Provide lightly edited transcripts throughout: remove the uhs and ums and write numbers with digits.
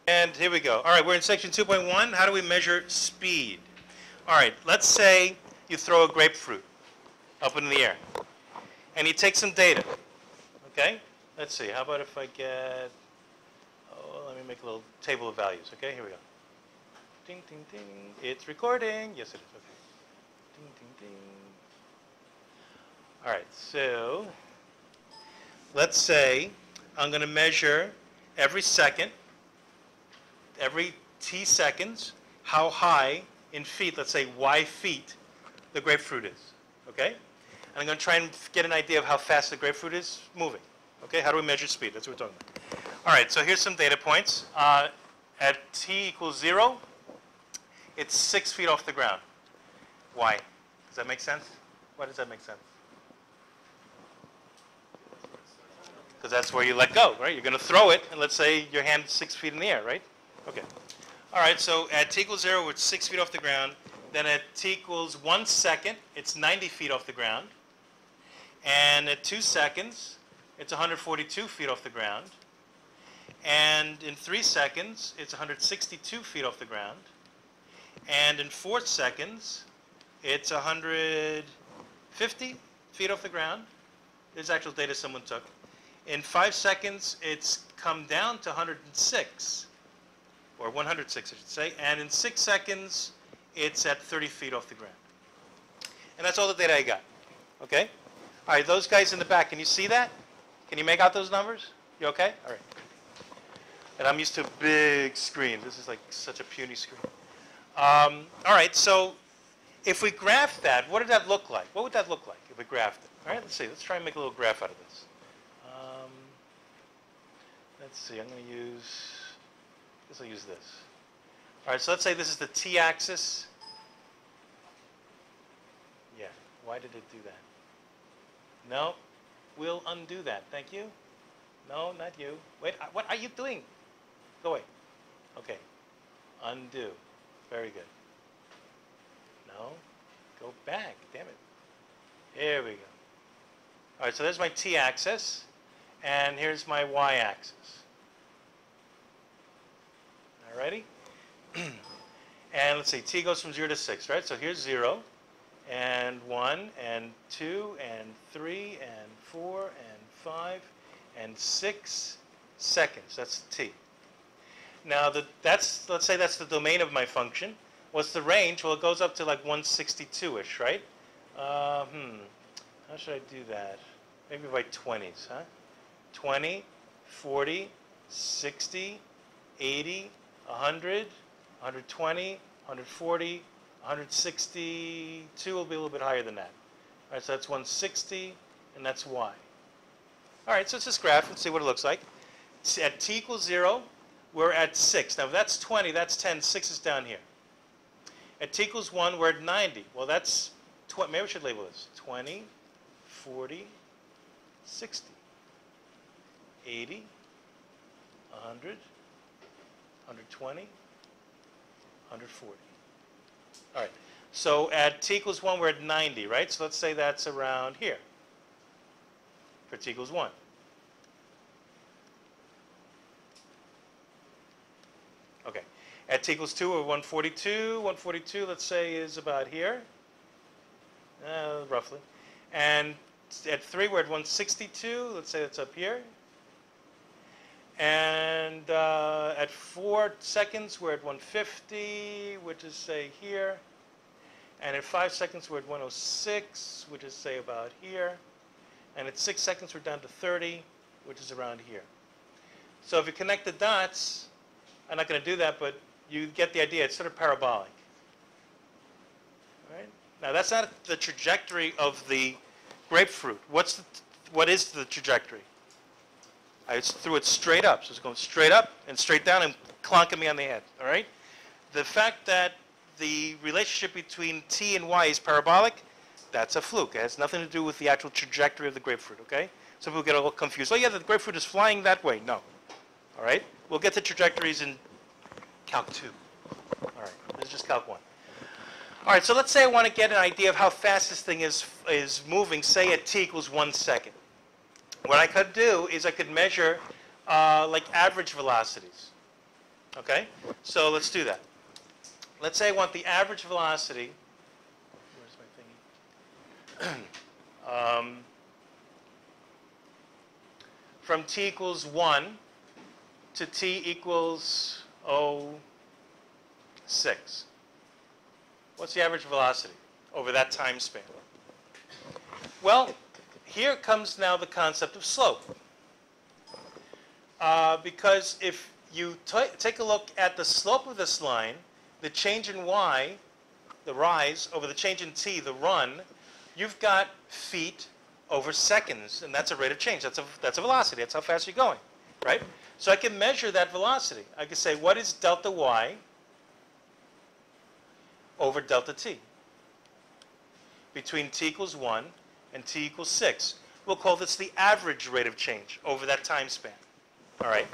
And here we go. All right, we're in section 2.1. How do we measure speed? All right, let's say you throw a grapefruit up in the air, and you take some data. Okay? Let's see. How about if I get, let me make a little table of values. Okay, here we go. Ding, ding, ding. It's recording. Yes, it is. Okay. Ding, ding, ding. All right, so let's say I'm going to measure every second, every t seconds, how high in feet, let's say y feet, the grapefruit is. Okay? And I'm going to try and get an idea of how fast the grapefruit is moving. Okay? How do we measure speed? That's what we're talking about. All right, so here's some data points. At t equals 0, it's 6 feet off the ground. Why? Does that make sense? Why does that make sense? Because that's where you let go, right? You're going to throw it, and let's say your hand is 6 feet in the air, right? Okay. All right, so at t equals 0, it's 6 feet off the ground. Then at t equals 1 second, it's 90 feet off the ground. And at 2 seconds, it's 142 feet off the ground. And in 3 seconds, it's 162 feet off the ground. And in 4 seconds, it's 150 feet off the ground. There's actual data someone took. In 5 seconds, it's come down to 106, or 106, I should say. And in 6 seconds, it's at 30 feet off the ground. And that's all the data I got. Okay? All right, those guys in the back, can you see that? Can you make out those numbers? You okay? All right. And I'm used to a big screen. This is like such a puny screen. All right, so if we graph that, what did that look like? What would that look like if we graphed it? All right, let's see. Let's try and make a little graph out of this. Let's see. I'm going to use, I guess I'll use this. All right, so let's say this is the t-axis. Yeah, why did it do that? No, we'll undo that. Thank you. No, not you. Wait, what are you doing? Go away. Okay, undo. Very good. No, go back. Damn it. Here we go. All right, so there's my t-axis, and here's my y-axis. All righty? And let's see, t goes from 0 to 6, right? So here's 0, and 1, and 2, and 3, and 4, and 5, and 6 seconds. That's t. Now, let's say that's the domain of my function. What's the range? Well, it goes up to like 162-ish, right? How should I do that? Maybe by 20s, huh? 20, 40, 60, 80, 100, 120, 140, 162 will be a little bit higher than that. All right, so that's 160, and that's y. All right, so let's just graph and see what it looks like. At t equals 0, we're at 6. Now, if that's 20, that's 10. 6 is down here. At t equals 1, we're at 90. Well, that's, maybe we should label this. 20, 40, 60, 80, 100, 120, 140. All right. So at t equals 1, we're at 90, right? So let's say that's around here for t equals 1. Okay. At t equals 2, we're 142. 142, let's say, is about here, roughly. And at 3, we're at 162. Let's say it's up here. And at 4 seconds, we're at 150, which is, say, here. And at 5 seconds, we're at 106, which is, say, about here. And at 6 seconds, we're down to 30, which is around here. So if you connect the dots, I'm not going to do that, but you get the idea. It's sort of parabolic. All right? Now, that's not the trajectory of the grapefruit. What is the trajectory? I just threw it straight up. So it's going straight up and straight down and clonking me on the head. All right? The fact that the relationship between t and y is parabolic, that's a fluke. It has nothing to do with the actual trajectory of the grapefruit, okay? Some people get a little confused. Oh, yeah, the grapefruit is flying that way. No. All right? We'll get to trajectories in Calc 2. All right. This is just Calc 1. All right, so let's say I want to get an idea of how fast this thing is moving, say at t equals 1 second. What I could do is I could measure like average velocities. Okay? So let's do that. Let's say I want the average velocity. Where's my thingy? From t equals 1 to t equals 6. What's the average velocity over that time span? Well, here comes now the concept of slope. Because if you take a look at the slope of this line, the change in y, the rise, over the change in t, the run, you've got feet over seconds, and that's a rate of change. That's a velocity. That's how fast you're going, right? So I can measure that velocity. I can say, what is delta y over delta t between t equals 1 and t equals 6. We'll call this the average rate of change over that time span. All right.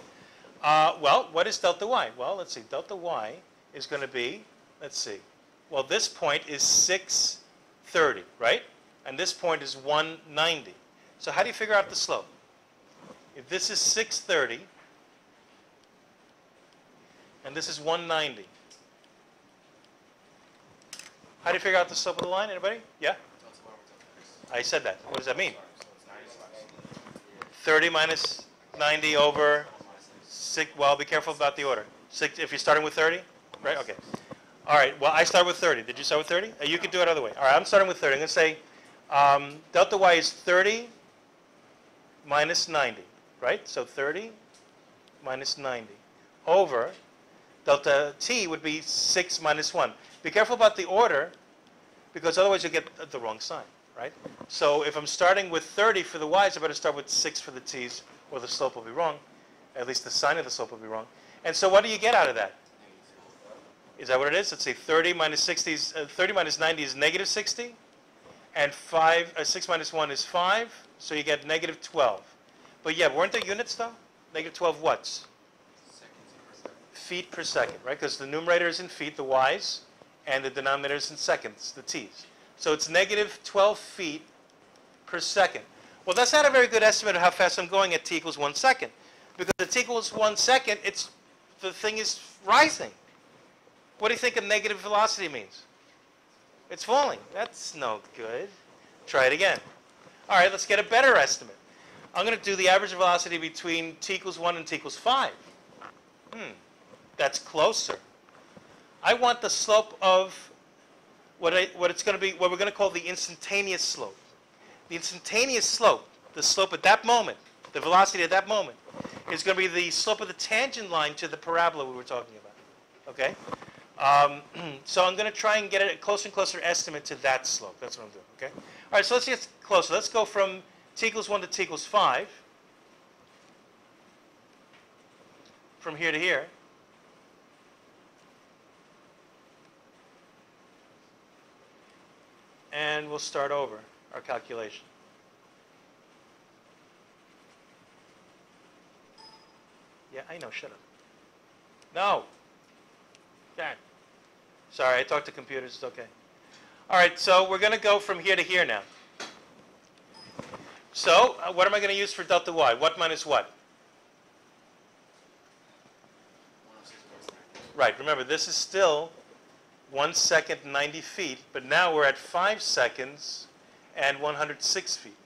Well, what is delta y? Well, let's see. Delta y is going to be, let's see. Well, this point is 630, right? And this point is 190. So how do you figure out the slope? If this is 630 and this is 190, how do you figure out the slope of the line? Anybody? Yeah? I said that. What does that mean? 30 minus 90 over 6. Well, be careful about the order. 6, if you're starting with 30? Right? Okay. All right. Well, I start with 30. Did you start with 30? You could do it other way. All right. I'm starting with 30. I'm going to say delta y is 30 minus 90. Right? So 30 minus 90 over delta t would be 6 minus 1. Be careful about the order, because otherwise you'll get the wrong sign, right? So if I'm starting with 30 for the y's, I better start with 6 for the t's, or the slope will be wrong. At least the sign of the slope will be wrong. And so what do you get out of that? Is that what it is? Let's see, 30 minus 60 is, 30 minus 90 is negative 60, and 6 minus 1 is 5, so you get negative 12. But yeah, weren't there units though? Negative 12 watts? Feet per second, right? Because the numerator is in feet, the y's, and the denominator is in seconds, the t's. So it's negative 12 feet per second. Well, that's not a very good estimate of how fast I'm going at t equals 1 second. Because at t equals 1 second, the thing is rising. What do you think a negative velocity means? It's falling. That's no good. Try it again. All right, let's get a better estimate. I'm going to do the average velocity between t equals 1 and t equals 5. That's closer. I want the slope of what it's going to be, what we're going to call the instantaneous slope. The instantaneous slope, the slope at that moment, the velocity at that moment, is going to be the slope of the tangent line to the parabola we were talking about. Okay? So I'm going to try and get a closer and closer estimate to that slope. That's what I'm doing. Okay? All right, so let's get closer. Let's go from t equals 1 to t equals 5. From here to here. And we'll start over our calculation. Yeah, I know. Shut up. No. God. Sorry, I talk to computers. It's okay. All right, so we're going to go from here to here now. So what am I going to use for delta y? What minus what? Right. Remember, this is still 1 second, 90 feet, but now we're at 5 seconds and 106 feet.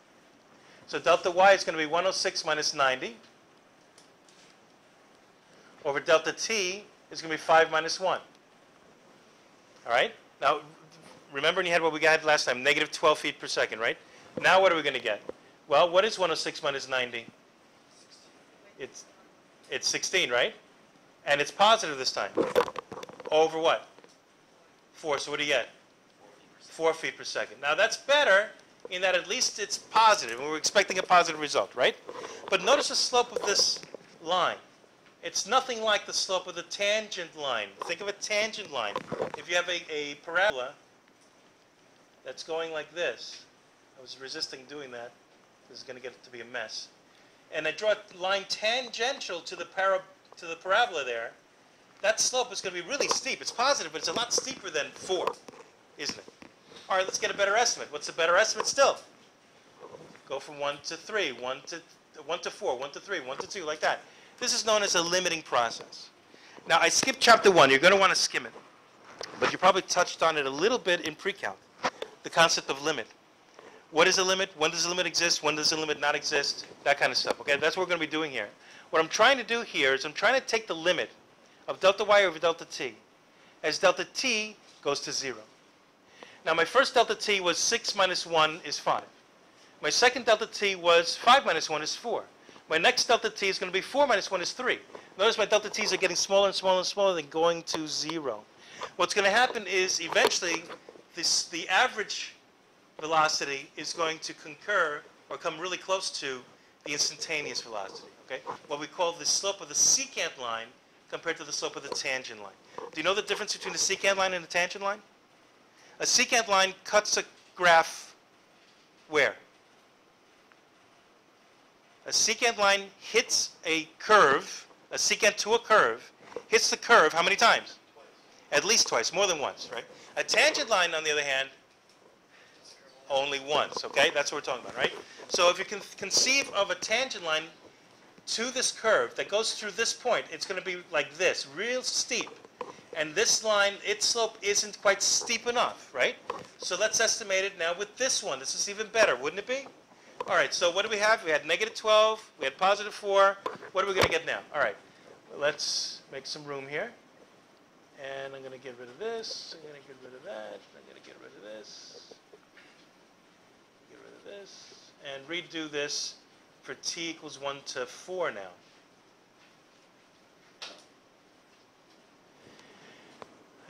So delta y is going to be 106 minus 90 over delta t is going to be 5 minus 1. All right? Now, remember in your head what we had last time, negative 12 feet per second, right? Now what are we going to get? Well, what is 106 minus 90? It's 16, right? And it's positive this time. Over what? 4. So what do you get? 4 feet per second. Now that's better in that at least it's positive, and we're expecting a positive result, right? But notice the slope of this line. It's nothing like the slope of the tangent line. Think of a tangent line. If you have a parabola that's going like this, I was resisting doing that. This is going to get to be a mess. And I draw a line tangential to the parabola there. That slope is going to be really steep. It's positive, but it's a lot steeper than 4, isn't it? All right, let's get a better estimate. What's a better estimate still? Go from 1 to 3, 1 to 4, 1 to 3, 1 to 2, like that. This is known as a limiting process. Now, I skipped chapter 1. You're going to want to skim it. But you probably touched on it a little bit in pre-calc, the concept of limit. What is a limit? When does a limit exist? When does a limit not exist? That kind of stuff. Okay, that's what we're going to be doing here. What I'm trying to do here is I'm trying to take the limit of delta y over delta t as delta t goes to 0. Now, my first delta t was 6 minus 1 is 5. My second delta t was 5 minus 1 is 4. My next delta t is going to be 4 minus 1 is 3. Notice my delta t's are getting smaller and smaller and smaller than going to 0. What's going to happen is eventually the average velocity is going to concur or come really close to the instantaneous velocity, okay? What we call the slope of the secant line compared to the slope of the tangent line. Do you know the difference between the secant line and the tangent line? A secant line cuts a graph where? A secant line hits a curve, a secant to a curve, hits the curve how many times? Twice. At least twice, more than once, right? A tangent line, on the other hand, only once, okay? That's what we're talking about, right? So if you can conceive of a tangent line to this curve that goes through this point, it's going to be like this, real steep. And this line, its slope isn't quite steep enough, right? So let's estimate it now with this one. This is even better, wouldn't it be? All right, so what do we have? We had negative 12, we had positive 4. What are we going to get now? All right, let's make some room here. And I'm going to get rid of this, I'm going to get rid of that, I'm going to get rid of this, get rid of this, and redo this for t equals 1 to 4 now.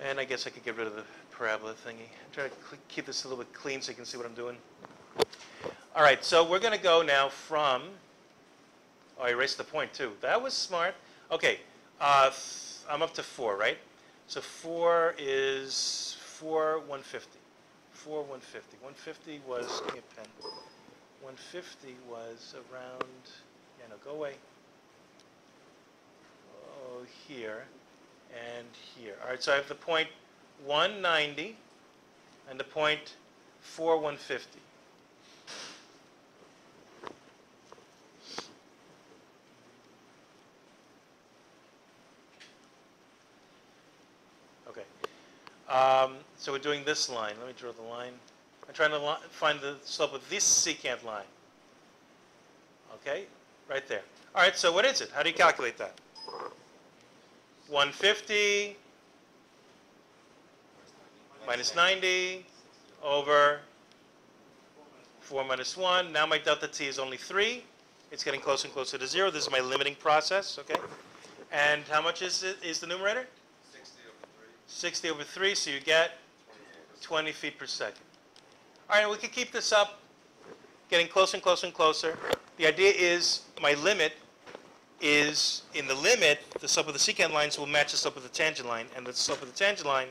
And I guess I could get rid of the parabola thingy. Try to keep this a little bit clean so you can see what I'm doing. All right, so we're going to go now from, oh, I erased the point too. That was smart. Okay, I'm up to 4, right? So 4 is 150. 150. 150 was, give me a pen. 150 was around, yeah, no, go away. Oh, here and here. All right, so I have the point 190 and the point 150. Okay. So we're doing this line. Let me draw the line. I'm trying to find the slope of this secant line. Okay, right there. All right, so what is it? How do you calculate that? 150 minus 90 over 4 minus 1. Now my delta t is only 3. It's getting closer and closer to 0. This is my limiting process, okay? And how much is it? Is the numerator? 60 over 3, so you get 20 feet per second. All right, we can keep this up, getting closer and closer and closer. The idea is my limit is, in the limit, the slope of the secant lines will match the slope of the tangent line, and the slope of the tangent line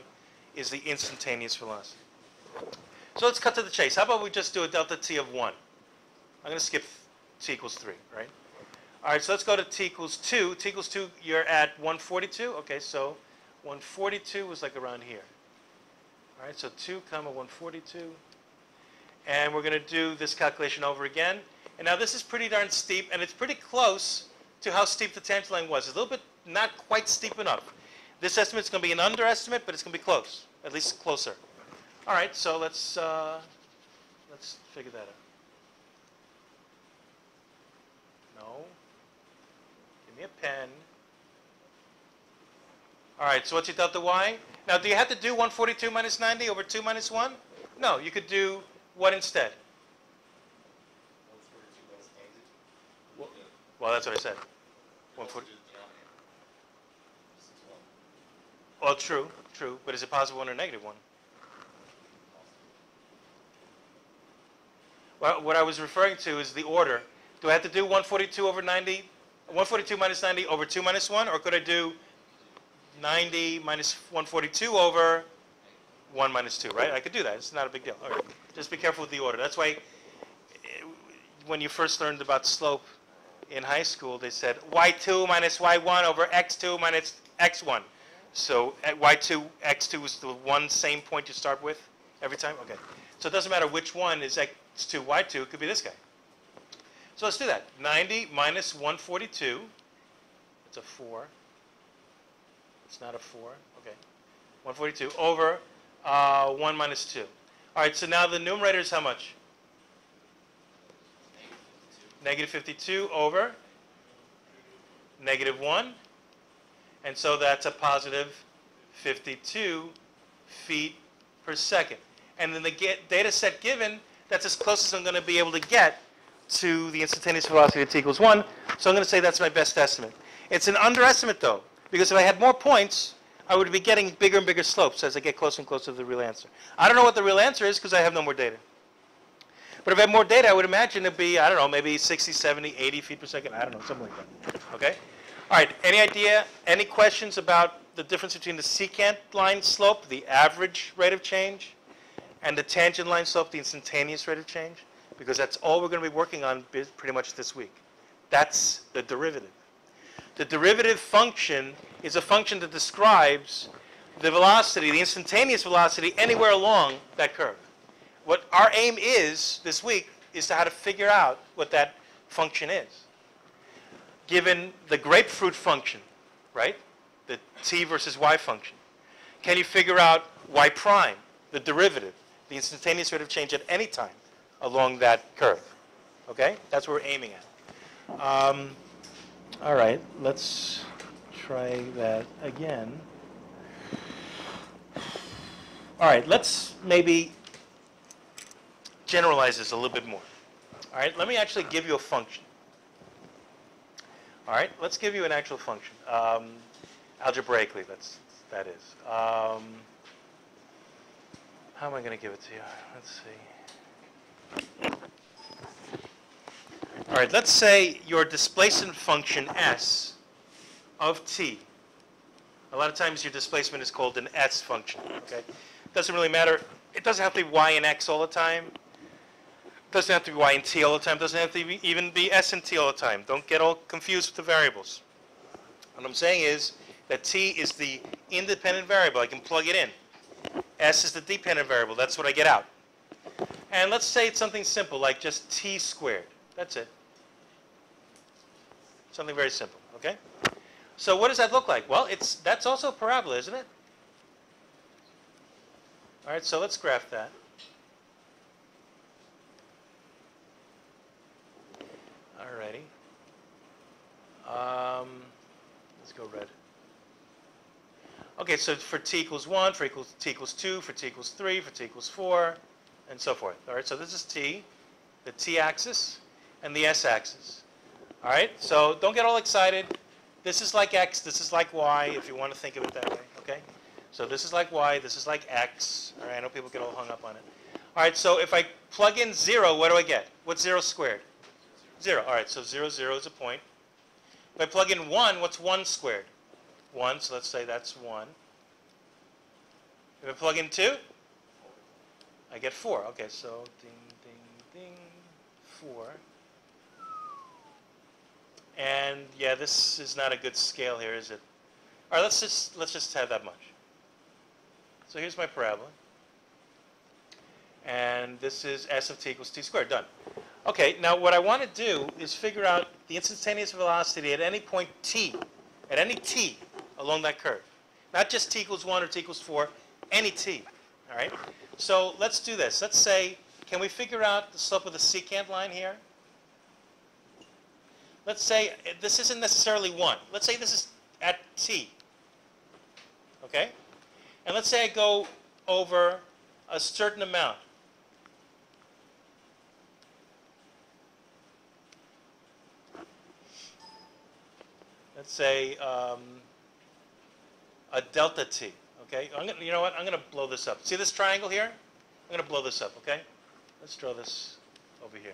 is the instantaneous velocity. So let's cut to the chase. How about we just do a delta t of 1? I'm going to skip t equals 3, right? All right, so let's go to t equals 2. T equals 2, you're at 142. Okay, so 142 was like around here. All right, so 2 comma 142. And we're going to do this calculation over again. And now this is pretty darn steep, and it's pretty close to how steep the tangent line was. It's a little bit not quite steep enough. This estimate's going to be an underestimate, but it's going to be close, at least closer. All right, so let's figure that out. No. Give me a pen. All right, so what's your delta y? Now, do you have to do 142 minus 90 over 2 minus 1? No, you could do what instead? Well, that's what I said. 140. Well, true, but is it positive 1 or negative 1? Well, what I was referring to is the order. Do I have to do 142 over 90, 142 minus 90 over 2 minus 1, or could I do 90 minus 142 over 1 minus 2, right? I could do that. It's not a big deal. Okay. Just be careful with the order. That's why when you first learned about slope in high school, they said y2 minus y1 over x2 minus x1. So at y2, x2 is the one same point you start with every time? Okay. So it doesn't matter which one is x2, y2. It could be this guy. So let's do that. 90 minus 142. That's a 4. It's not a 4. Okay. 142 over 1 minus 2. All right, so now the numerator is how much? Negative 52 over negative 1. And so that's a positive 52 feet per second. And then the data set given, that's as close as I'm going to be able to get to the instantaneous velocity at t equals 1. So I'm going to say that's my best estimate. It's an underestimate, though, because if I had more points, I would be getting bigger and bigger slopes as I get closer and closer to the real answer. I don't know what the real answer is because I have no more data. But if I had more data, I would imagine it'd be, I don't know, maybe 60, 70, 80 feet per second. I don't know, something like that. Okay? All right, any idea, any questions about the difference between the secant line slope, the average rate of change, and the tangent line slope, the instantaneous rate of change? Because that's all we're going to be working on pretty much this week. That's the derivative. The derivative function is a function that describes the velocity, the instantaneous velocity, anywhere along that curve. What our aim is this week is to how to figure out what that function is. Given the grapefruit function, right? The t versus y function. Can you figure out y prime, the derivative, the instantaneous rate of change at any time along that curve? Okay? That's what we're aiming at. All right, let's try that again. All right, let's maybe generalize this a little bit more. All right, let me actually give you a function. All right, let's give you an actual function. Algebraically, that is. How am I going to give it to you? Let's see. All right, let's say your displacement function s of t. A lot of times your displacement is called an s function. Okay, doesn't really matter. It doesn't have to be y and x all the time. Doesn't have to be y and t all the time. Doesn't have to even be s and t all the time. Don't get all confused with the variables. What I'm saying is that t is the independent variable. I can plug it in. S is the dependent variable. That's what I get out. And let's say it's something simple, like just t squared. That's it. Something very simple, okay? So what does that look like? Well, that's also a parabola, isn't it? All right, so let's graph that. All righty. Let's go red. Okay, so for t equals 1, for t equals 2, for t equals 3, for t equals 4, and so forth. All right, so this is t, the t-axis, and the s-axis. All right, so don't get all excited. This is like x, this is like y, if you want to think of it that way, okay? So this is like y, this is like x. All right, I know people get all hung up on it. All right, so if I plug in 0, what do I get? What's 0 squared? 0. All right, so 0, 0 is a point. If I plug in 1, what's 1 squared? 1, so let's say that's 1. If I plug in 2, I get 4. Okay, so ding, ding, ding, 4. And yeah, this is not a good scale here, is it? All right, let's just have that much. So here's my parabola. And this is s of t equals t squared. Done. Okay, now what I want to do is figure out the instantaneous velocity at any point t, at any t along that curve. Not just t equals 1 or t equals 4, any t. All right? So let's do this. Let's say, can we figure out the slope of the secant line here? Let's say this isn't necessarily 1. Let's say this is at t. Okay? And let's say I go over a certain amount. Let's say a delta t. Okay? You know what? I'm going to blow this up. See this triangle here? I'm going to blow this up. Okay? Let's draw this over here.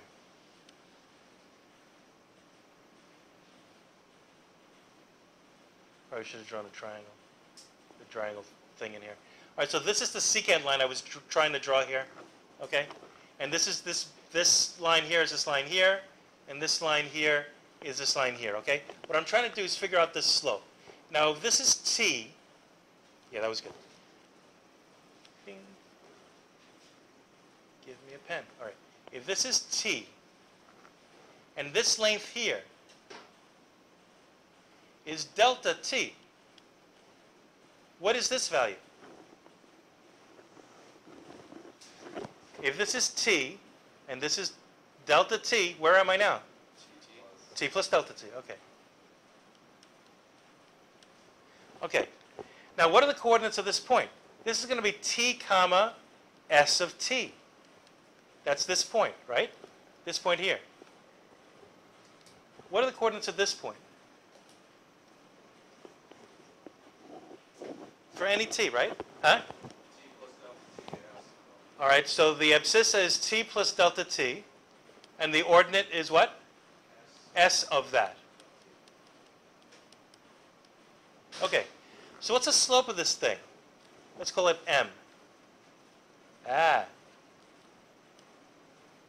Probably should have drawn a triangle. The triangle thing in here. All right, so this is the secant line I was trying to draw here. Okay? And this is this line here is this line here, and this line here is this line here. Okay? What I'm trying to do is figure out this slope. Now, if this is t, yeah, that was good. Ding. Give me a pen. All right. If this is t, and this length here is delta t, what is this value? If this is t, and this is delta t, where am I now? T plus delta t, okay. Okay, now what are the coordinates of this point? This is going to be t comma s of t. That's this point, right? This point here. What are the coordinates of this point? For any t, right? Huh? All right, so the abscissa is t plus delta t, and the ordinate is what? S of that. Okay, so what's the slope of this thing? Let's call it m.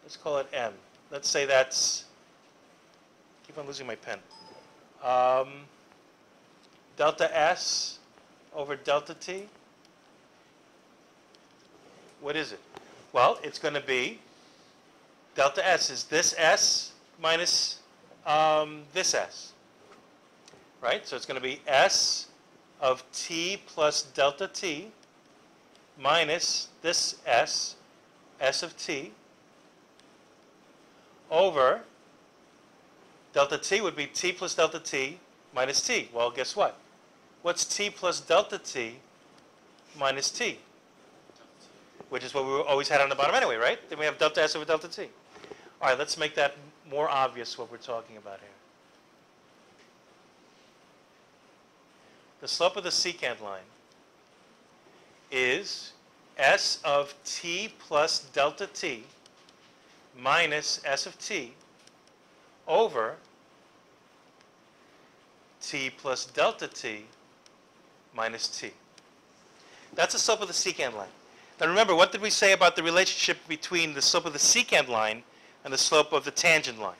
Let's call it m. Let's say that's, keep on losing my pen. Delta s over delta t. What is it? Well, it's going to be delta s is this s minus this s. Right? So it's going to be s of t plus delta t minus this s, s of t, over delta t would be t plus delta t minus t. Well, guess what? What's t plus delta t minus t? Which is what we always had on the bottom anyway, right? Then we have delta s over delta t. All right, let's make that more obvious what we're talking about here. The slope of the secant line is s of t plus delta t minus s of t over t plus delta t minus t. That's the slope of the secant line. Now remember, what did we say about the relationship between the slope of the secant line and the slope of the tangent line?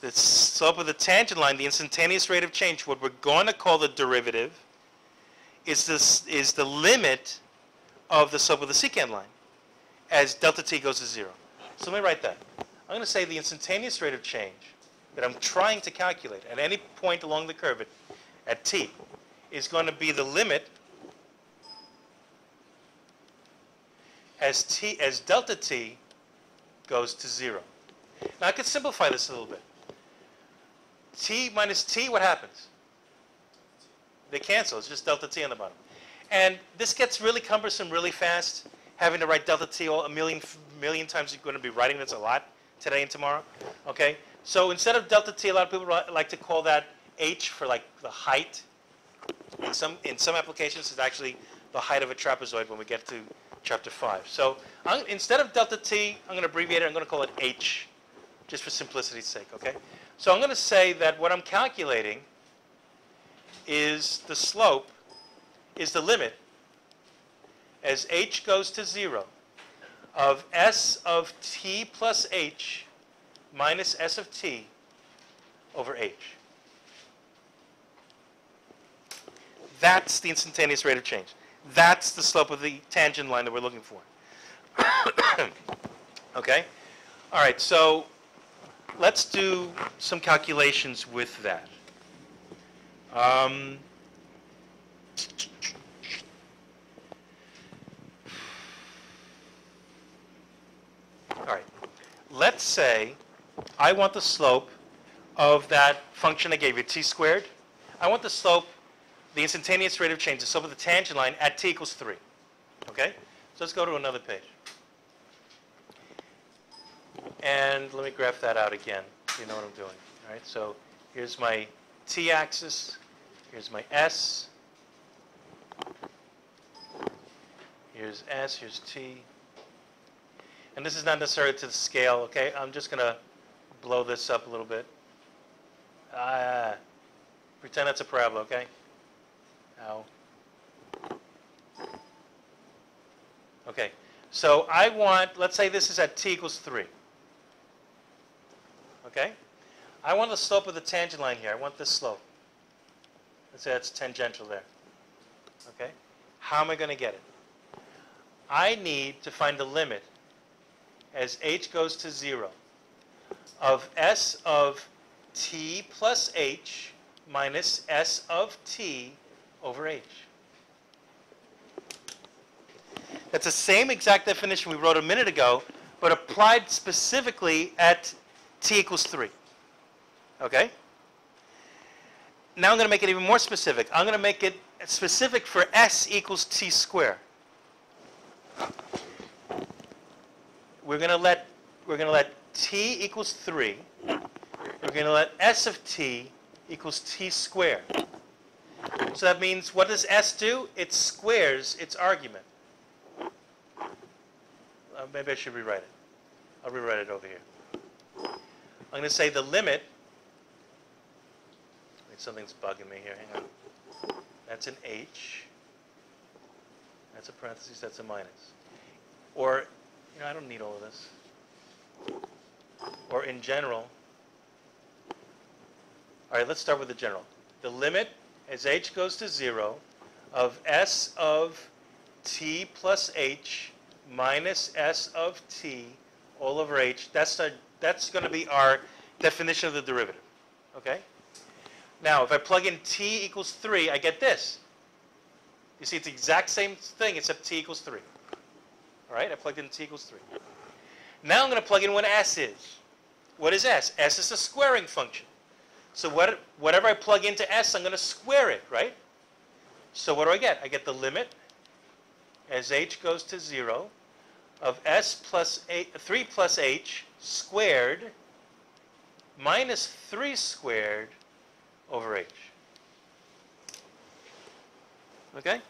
The slope of the tangent line, the instantaneous rate of change, what we're going to call the derivative, is the limit of the slope of the secant line as delta t goes to 0. So let me write that. I'm going to say the instantaneous rate of change that I'm trying to calculate at any point along the curve at t is going to be the limit as delta t goes to 0. Now I could simplify this a little bit. T minus t, what happens? They cancel. It's just delta t on the bottom. And this gets really cumbersome really fast, having to write delta t a million times. You're going to be writing this a lot today and tomorrow. Okay? So instead of delta t, a lot of people like to call that h for like the height. In some applications, it's actually the height of a trapezoid when we get to chapter 5. So instead of delta t, I'm going to abbreviate it. I'm going to call it h, just for simplicity's sake. Okay? So I'm going to say that what I'm calculating is the slope, is the limit, as h goes to 0, of s of t plus h minus s of t over h. That's the instantaneous rate of change. That's the slope of the tangent line that we're looking for. Okay? All right, so let's do some calculations with that. All right, let's say I want the slope of that function I gave you, t squared. I want the slope, the instantaneous rate of change, the slope of the tangent line at t equals 3. Okay? So let's go to another page. And let me graph that out again so you know what I'm doing. All right, so here's my t-axis. Here's my s. Here's s. Here's t. And this is not necessarily to the scale, okay? I'm just going to blow this up a little bit. Pretend that's a parabola, okay? Ow. Okay, so I want, let's say this is at t equals 3. Okay? I want the slope of the tangent line here. I want this slope. Let's say that's tangential there. Okay? How am I going to get it? I need to find the limit as h goes to 0 of s of t plus h minus S of t over h. That's the same exact definition we wrote a minute ago, but applied specifically at t equals 3. Okay? Now I'm going to make it even more specific. I'm going to make it specific for s equals t squared. We're going to let t equals 3. We're going to let s of t equals t squared. So that means, what does s do? It squares its argument. Maybe I should rewrite it. I'll rewrite it over here. I'm going to say the limit. Wait, something's bugging me here. Hang on. That's an h. That's a parentheses. That's a minus. Or, I don't need all of this. Or in general. All right, let's start with the general. The limit, as h goes to 0, of s of t plus h minus s of t all over h, that's going to be our definition of the derivative. Okay? Now, if I plug in t equals 3, I get this. You see, it's the exact same thing except t equals 3. All right? I plugged in t equals 3. Now I'm going to plug in what s is. What is s? S is a squaring function. So whatever I plug into s, I'm going to square it, right? So what do I get? I get the limit as h goes to 0 of s plus 3 plus h squared minus 3 squared over h. Okay?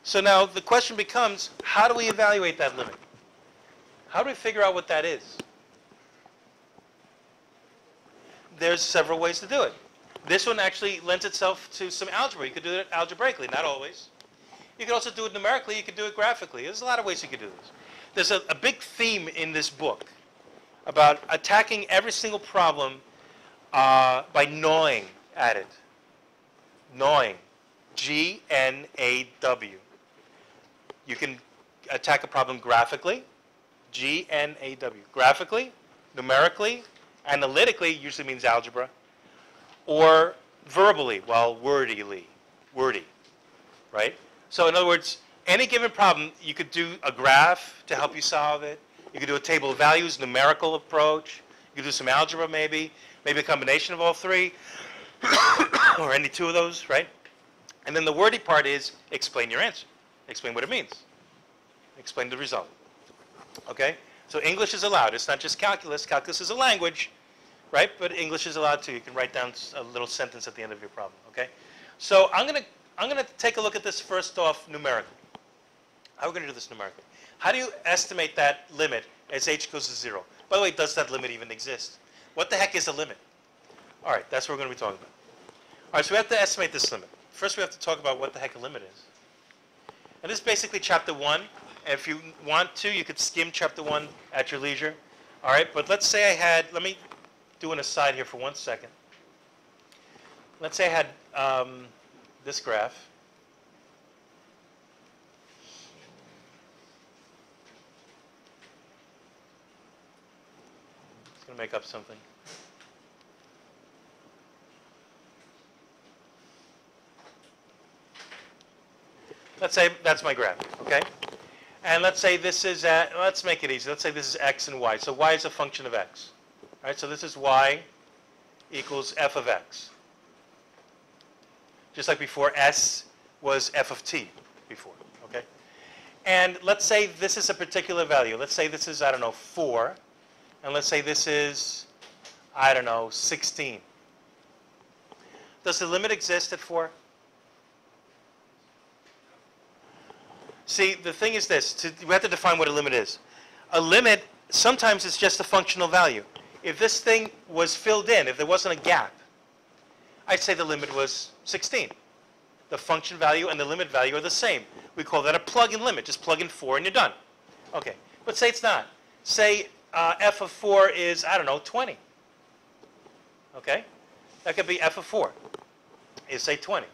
So now the question becomes, how do we evaluate that limit? How do we figure out what that is? There's several ways to do it. This one actually lends itself to some algebra. You could do it algebraically, not always. You could also do it numerically. You could do it graphically. There's a lot of ways you could do this. There's a big theme in this book about attacking every single problem by gnawing at it. Gnawing. G-N-A-W. You can attack a problem graphically. G-N-A-W. Graphically, numerically, analytically, usually means algebra, or verbally, well, wordy, right? So in other words, any given problem, you could do a graph to help you solve it. You could do a table of values, numerical approach. You could do some algebra maybe a combination of all three, or any two of those, right? And then the wordy part is explain your answer. Explain what it means. Explain the result. Okay? So English is allowed. It's not just calculus. Calculus is a language, right? But English is allowed too. You can write down a little sentence at the end of your problem. Okay? So I'm gonna take a look at this first off numerically. How are we going to do this numerically? How do you estimate that limit as h goes to 0? By the way, does that limit even exist? What the heck is a limit? All right, that's what we're going to be talking about. All right, so we have to estimate this limit. First, we have to talk about what the heck a limit is. And this is basically Chapter 1. And if you want to, you could skim Chapter 1 at your leisure. All right, but let's say I had, let me do an aside here for 1 second. Let's say I had this graph. It's going to make up something. Let's say that's my graph, okay? And let's say this is let's make it easy. Let's say this is x and y. So y is a function of x. All right, so this is y equals f of x. Just like before, s was f of t before, okay? And let's say this is a particular value. Let's say this is, I don't know, 4. And let's say this is, I don't know, 16. Does the limit exist at 4? See, the thing is this. We have to define what a limit is. A limit, sometimes it's just a functional value. If this thing was filled in, if there wasn't a gap, I'd say the limit was 16. The function value and the limit value are the same. We call that a plug-in limit. Just plug in 4 and you're done. Okay, but say it's not. Say f of 4 is, I don't know, 20. Okay? That could be f of 4 is, say, 20.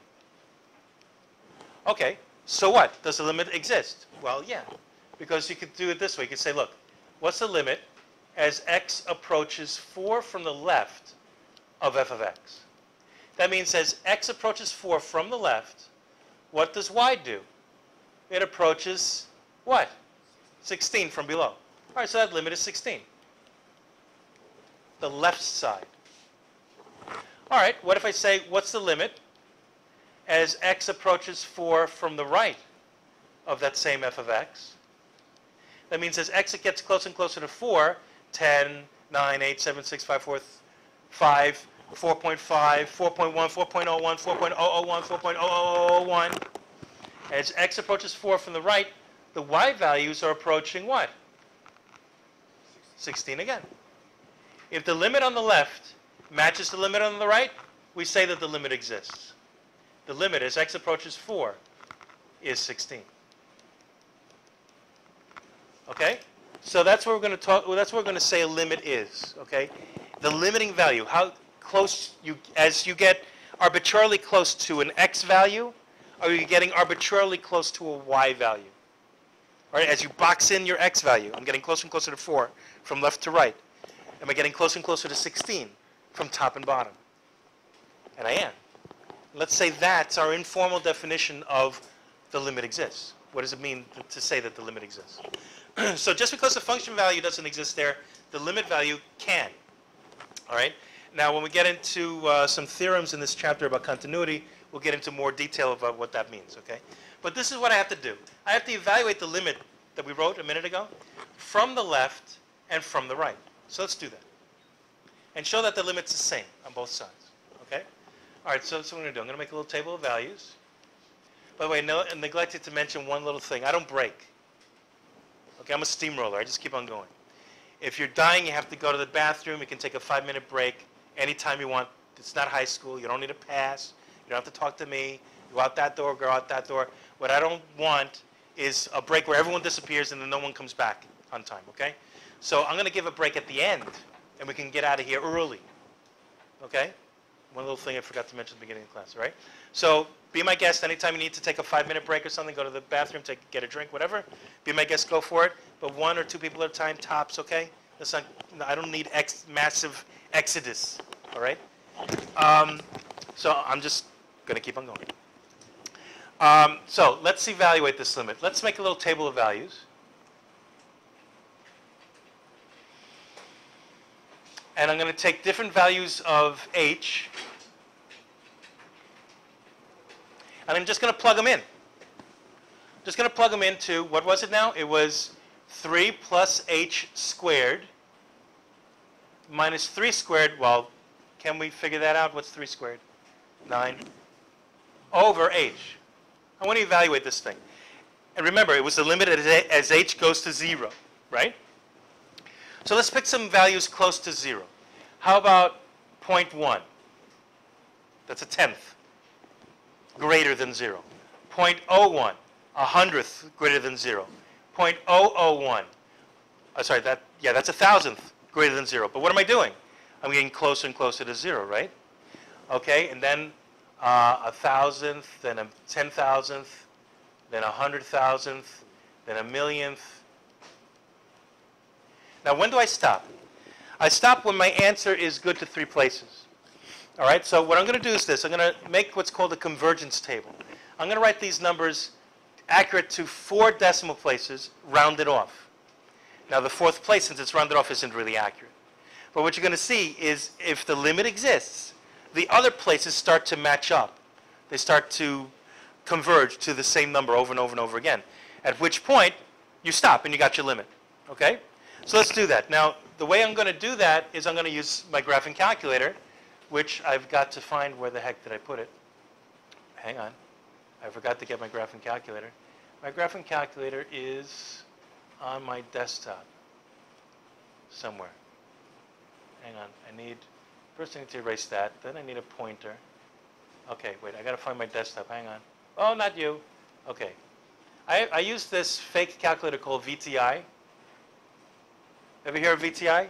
Okay, so what? Does the limit exist? Well, yeah, because you could do it this way. You could say, look, what's the limit as x approaches 4 from the left of f of x? That means as x approaches 4 from the left, what does y do? It approaches what? 16 from below. All right, so that limit is 16. The left side. All right, what if I say, what's the limit as x approaches 4 from the right of that same f of x? That means as x gets closer and closer to 4, 10, 9, 8, 7, 6, 5, 4, 5, 4.5, 4.1, 4.01, 4.001, 4.0001. As x approaches 4 from the right, the y values are approaching what? 16 again. If the limit on the left matches the limit on the right, we say that the limit exists. The limit as x approaches 4 is 16. Okay? So that's what we're going to talk. Well, that's what we're going to say a limit is. Okay? The limiting value, how close you, as you get arbitrarily close to an x value, are you getting arbitrarily close to a y value? All right? As you box in your x value, I'm getting closer and closer to 4 from left to right. Am I getting closer and closer to 16 from top and bottom? And I am. Let's say that's our informal definition of the limit exists. What does it mean to say that the limit exists? So just because the function value doesn't exist there, the limit value can. All right? Now, when we get into some theorems in this chapter about continuity, we'll get into more detail about what that means, okay? But this is what I have to do. I have to evaluate the limit that we wrote a minute ago from the left and from the right. So let's do that. And show that the limit's the same on both sides, okay? All right, so that's what I'm going to do. I'm going to make a little table of values. By the way, I neglected to mention one little thing. I don't break. Okay, I'm a steamroller. I just keep on going. If you're dying, you have to go to the bathroom. You can take a 5-minute break anytime you want. It's not high school. You don't need a pass. You don't have to talk to me. You go out that door, go out that door. What I don't want is a break where everyone disappears and then no one comes back on time, okay? So I'm going to give a break at the end, and we can get out of here early, okay? One little thing I forgot to mention at the beginning of the class, all right? So be my guest anytime you need to take a 5-minute break or something, go to the bathroom, get a drink, whatever. Be my guest, go for it. But 1 or 2 people at a time, tops, okay? That's not, I don't need massive exodus, all right? So I'm just going to keep on going. So let's evaluate this limit. Let's make a little table of values. And I'm going to take different values of h, and I'm just going to plug them in. Just going to plug them into, what was it now? It was 3 plus h squared minus 3 squared. Well, can we figure that out? What's 3 squared? 9 over h. I want to evaluate this thing. And remember, it was the limit as h goes to 0, right? So let's pick some values close to 0. How about 0.1? That's a tenth, greater than 0. 0.01, a hundredth greater than 0. 0.001, that's a thousandth greater than 0. But what am I doing? I'm getting closer and closer to 0, right? Okay, and then a thousandth, then a 10,000th, then a 100,000th, then a millionth. Now, when do I stop? I stop when my answer is good to 3 places. All right, so what I'm going to do is this. I'm going to make what's called a convergence table. I'm going to write these numbers accurate to 4 decimal places, rounded off. Now, the 4th place, since it's rounded off, isn't really accurate. But what you're going to see is if the limit exists, the other places start to match up. They start to converge to the same number over and over and over again, at which point you stop and you got your limit. Okay? So let's do that. Now, the way I'm going to do that is I'm going to use my graphing calculator, which I've got to find. Where the heck did I put it? Hang on. I forgot to get my graphing calculator. My graphing calculator is on my desktop somewhere. Hang on. First I need to erase that. Then I need a pointer. Okay, wait. I got to find my desktop. Hang on. Oh, not you. Okay. I use this fake calculator called VTI. Ever hear of VTI?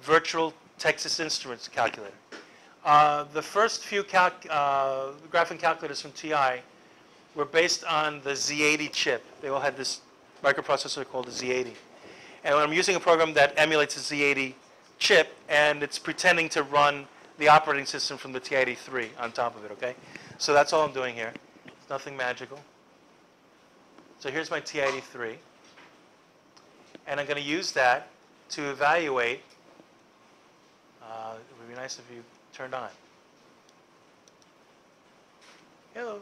Virtual Texas Instruments calculator. The first few graphing calculators from TI were based on the Z80 chip. They all had this microprocessor called the Z80. And I'm using a program that emulates the Z80 chip, and it's pretending to run the operating system from the TI-83 on top of it, okay? So that's all I'm doing here. It's nothing magical. So here's my TI-83. And I'm going to use that to evaluate. It would be nice if you turned on. Hello.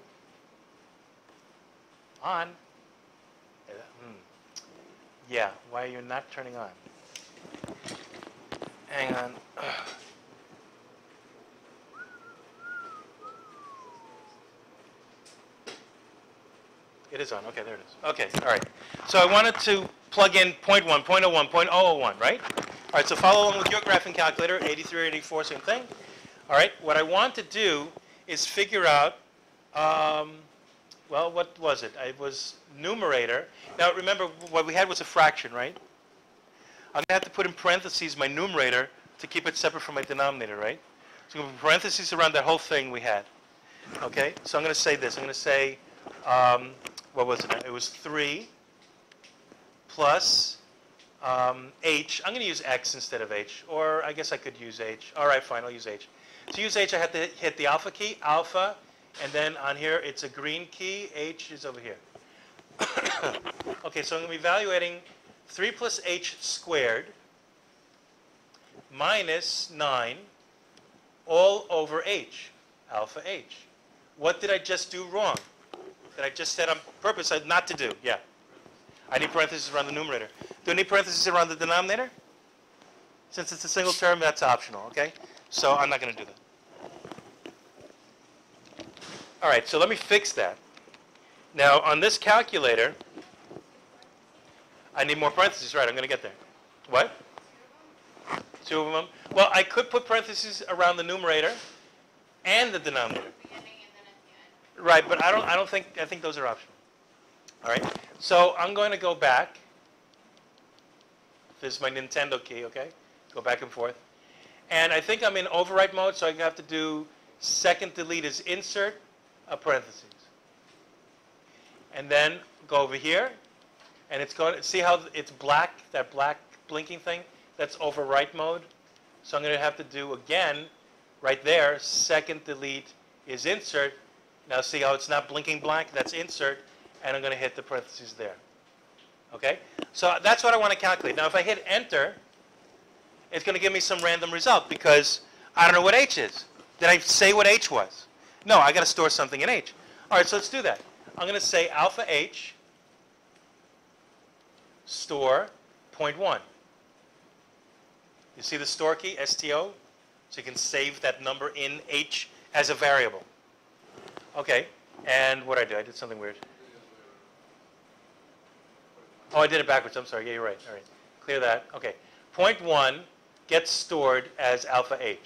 On. Yeah, why are you not turning on? Hang on. It is on. Okay, there it is. Okay, all right. So I wanted to plug in 0.1, 0.01, 0.001, right? All right, so follow along with your graphing calculator, 83, 84, same thing. All right, what I want to do is figure out, well, what was it? It was numerator. Now, remember, what we had was a fraction, right? I'm going to have to put in parentheses my numerator to keep it separate from my denominator, right? So I'm going to put parentheses around that whole thing we had. Okay, so I'm going to say this. I'm going to say, what was it? It was 3 plus h. I'm going to use x instead of h, or I guess I could use h. All right, fine, I'll use h. To use h, I have to hit the alpha key, alpha, and then on here it's a green key. H is over here. Okay, so I'm going to be evaluating 3 plus h squared minus 9 all over h, alpha h. What did I just do wrong? That I just said on purpose not to do? Yeah. I need parentheses around the numerator. Do I need parentheses around the denominator? Since it's a single term, that's optional, okay? So I'm not going to do that. All right, so let me fix that. Now, on this calculator, I need more parentheses. Right, I'm going to get there. What? 2 of them? Well, I could put parentheses around the numerator and the denominator. Right, but I think those are optional. All right, so I'm going to go back. This is my Nintendo key, okay? Go back and forth. And I think I'm in overwrite mode, so I have to do second delete is insert a parentheses. And then go over here, and it's going to, see how it's black, that black blinking thing? That's overwrite mode. So I'm going to have to do again, right there, second delete is insert. Now see how it's not blinking black? That's insert, and I'm going to hit the parentheses there. Okay? So that's what I want to calculate. Now if I hit enter, it's going to give me some random result because I don't know what h is. Did I say what h was? No, I got to store something in h. All right, so let's do that. I'm going to say alpha h store 0.1. You see the store key, STO? So you can save that number in h as a variable. Okay, and what did I do? I did something weird. Oh, I did it backwards. I'm sorry. Yeah, you're right. All right. Clear that. Okay. 0.1 gets stored as alpha h.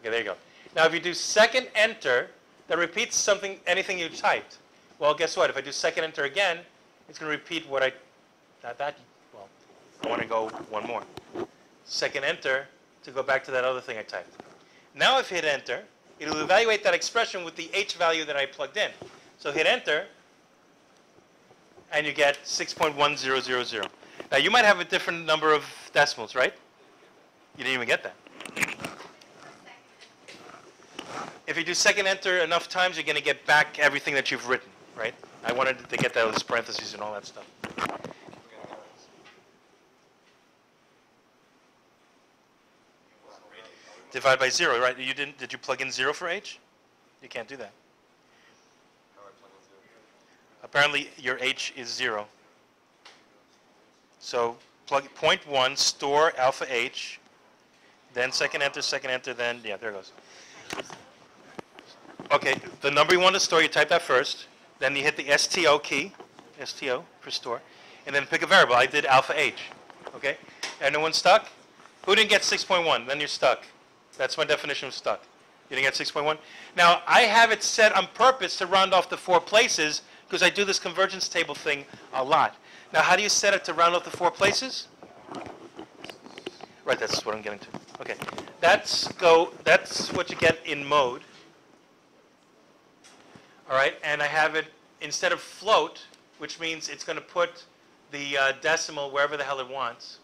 Okay, there you go. Now, if you do second enter, that repeats something, anything you typed. Well, guess what? If I do second enter again, it's going to repeat what I, well, I want to go one more. Second enter to go back to that other thing I typed. Now if I hit enter, it'll evaluate that expression with the h value that I plugged in. So hit enter, and you get 6.1000. Now you might have a different number of decimals, right? You didn't even get that. If you do second enter enough times, you're going to get back everything that you've written, right? I wanted to get those parentheses and all that stuff. Divide by 0, right? Did you plug in 0 for h? You can't do that. Apparently your h is 0. So plug 0.1, store alpha h, then second enter, then, yeah, there it goes. Okay, the number you want to store, you type that first. Then you hit the STO key, STO for store, and then pick a variable. I did alpha h, okay? Anyone stuck? Who didn't get 6.1? Then you're stuck. That's my definition of stuck. You didn't get 6.1? Now, I have it set on purpose to round off the 4 places because I do this convergence table thing a lot. Now, how do you set it to round off the 4 places? Right, that's what I'm getting to. Okay, that's what you get in mode. All right, and I have it, instead of float, which means it's going to put the decimal wherever the hell it wants.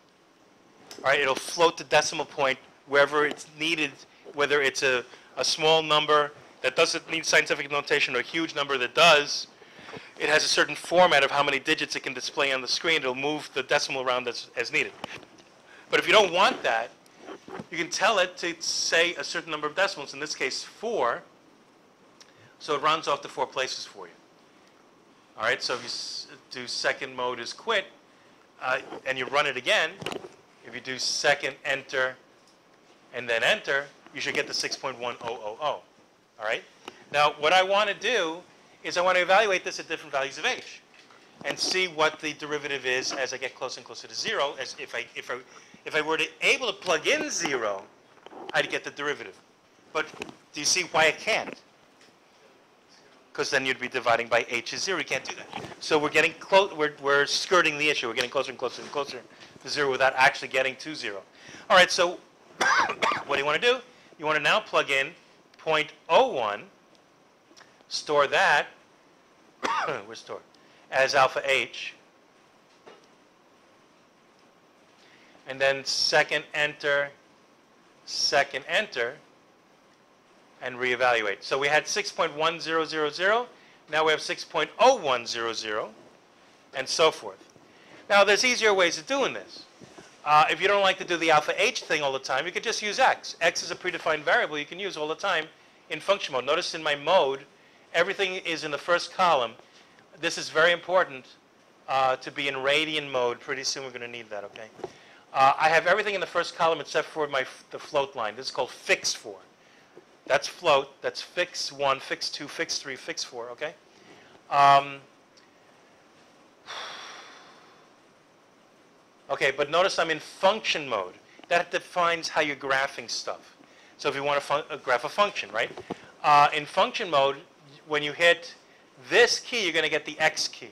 All right, it'll float the decimal point wherever it's needed, whether it's a small number that doesn't need scientific notation or a huge number that does. It has a certain format of how many digits it can display on the screen. It'll move the decimal around as needed. But if you don't want that, you can tell it to say a certain number of decimals, in this case 4, so it rounds off to 4 places for you. All right, so if you do second mode is quit, and you run it again, if you do second enter and then enter, you should get the 6.1000. All right? Now, what I want to do is I want to evaluate this at different values of h and see what the derivative is as I get closer and closer to 0. As if I were able to plug in 0, I'd get the derivative. But do you see why I can't? Because then you'd be dividing by h is 0. You can't do that. So we're getting close. We're skirting the issue. We're getting closer and closer and closer to 0 without actually getting to 0. All right. So what do you want to do? You want to now plug in 0.01. Store that. We're stored as alpha h. And then second enter, and reevaluate. So we had 6.1000. Now we have 6.0100, and so forth. Now there's easier ways of doing this. If you don't like to do the alpha h thing all the time, you could just use x. X is a predefined variable you can use all the time in function mode. Notice in my mode, everything is in the first column. This is very important to be in radian mode. Pretty soon we're going to need that, okay? I have everything in the first column except for the float line. This is called fix 4. That's float. That's fix 1, fix 2, fix 3, fix 4, okay? Okay, but notice I'm in function mode. That defines how you're graphing stuff. So if you want to graph a function, right? In function mode, when you hit this key, you're going to get the x key.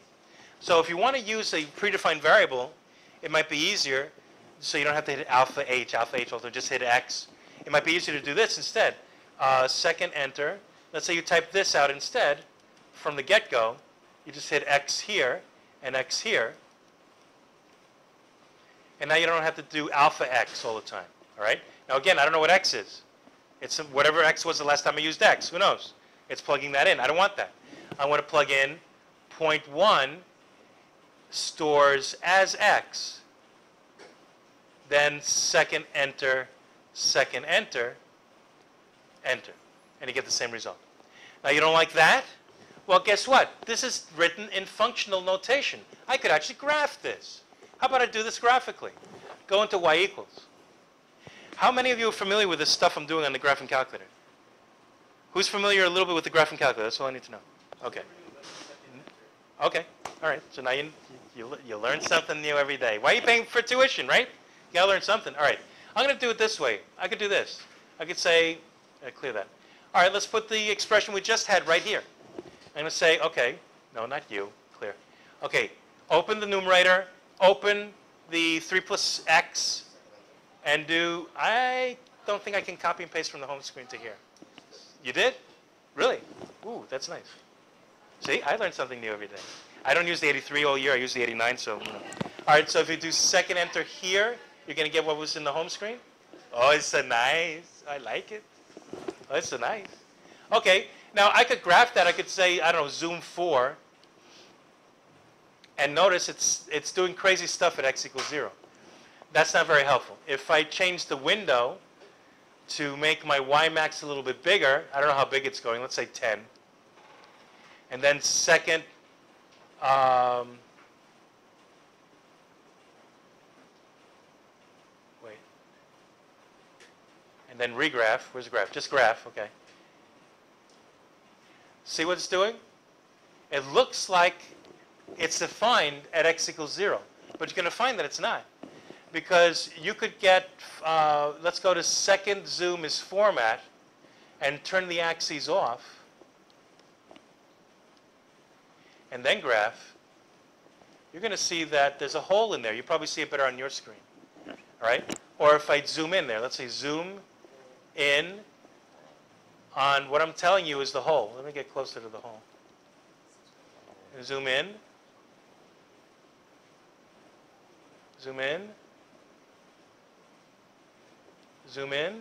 So if you want to use a predefined variable, it might be easier, so you don't have to hit alpha h also, just hit x. It might be easier to do this instead. Second enter. Let's say you type this out instead from the get-go. You just hit x here and x here. And now you don't have to do alpha x all the time. All right? Now again, I don't know what x is. It's whatever x was the last time I used x. Who knows? It's plugging that in. I don't want that. I want to plug in 0.1 stores as x. Then second enter, enter. And you get the same result. Now you don't like that? Well, guess what? This is written in functional notation. I could actually graph this. How about I do this graphically? Go into y equals. How many of you are familiar with this stuff I'm doing on the graphing calculator? Who's familiar a little bit with the graphing calculator? That's all I need to know. Okay. Okay. All right. So now you learn something new every day. Why are you paying for tuition, right? You got to learn something. All right. I'm going to do it this way. I could do this. I could say, clear that. All right. Let's put the expression we just had right here. I'm going to say, okay. No, not you. Clear. Okay. Open the numerator. Open the 3 plus x. And do, I don't think I can copy and paste from the home screen to here. You did? Really? Ooh, that's nice. See, I learned something new every day. I don't use the 83 all year. I use the 89, so, you know. All right, so if you do second enter here, you're going to get what was in the home screen? Oh, it's so nice. I like it. Oh, it's so nice. Okay, now I could graph that. I could say, I don't know, zoom 4. And notice it's doing crazy stuff at x equals 0. That's not very helpful. If I change the window to make my y max a little bit bigger, I don't know how big it's going, let's say 10. And then second, wait. And then regraph. Where's the graph? Just graph, okay. See what it's doing? It looks like it's defined at x equals 0. But you're going to find that it's not. Because you could get, let's go to second zoom is format and turn the axes off. And then graph. You're going to see that there's a hole in there. You probably see it better on your screen. All right? Or if I zoom in there, let's say zoom in on what I'm telling you is the hole. Let me get closer to the hole. And zoom in. Zoom in. Zoom in.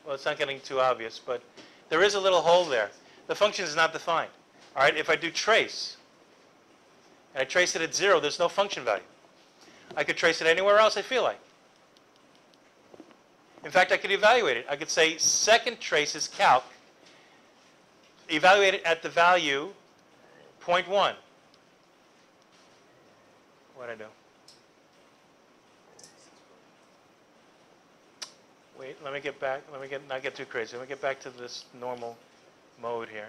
Well, it's not getting too obvious, but there is a little hole there. The function is not defined. All right, if I do trace, and I trace it at 0, there's no function value. I could trace it anywhere else I feel like. In fact, I could evaluate it. I could say second trace is calc. Evaluate it at the value 0.1. What did I do? Wait, let me get back. Let me not get too crazy. Let me get back to this normal mode here.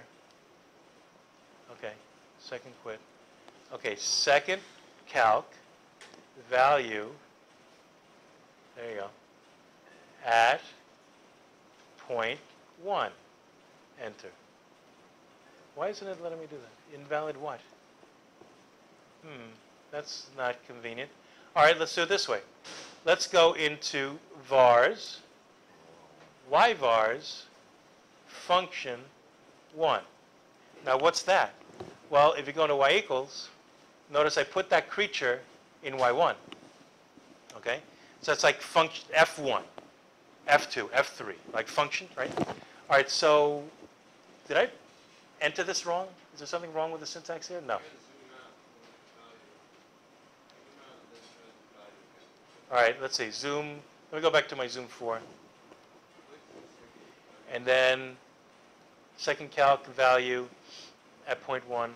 Okay, second quit. Okay, second calc value. There you go. At 0.1. Enter. Why isn't it letting me do that? Invalid what? That's not convenient. All right, let's do it this way. Let's go into vars, yvars, function 1. Now what's that? Well, if you go to y equals, notice I put that creature in y1. Okay? So it's like function f1, f2, f3, like function, right? All right, so did I enter this wrong? Is there something wrong with the syntax here? No. All right, let's see. Zoom. Let me go back to my Zoom 4. And then second calc value at 0.1.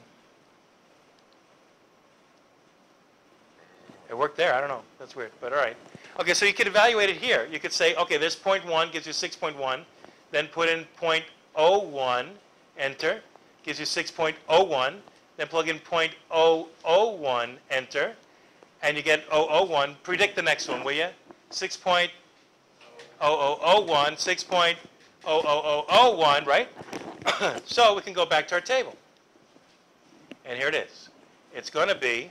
It worked there. I don't know. That's weird, but all right. Okay, so you could evaluate it here. You could say, okay, this 0.1 gives you 6.1. Then put in 0.01, enter, gives you 6.01. Then plug in 0.001, enter, and you get 001. Predict the next one, will you? 6.0001, 6.00001, right? So we can go back to our table. And here it is. It's going to be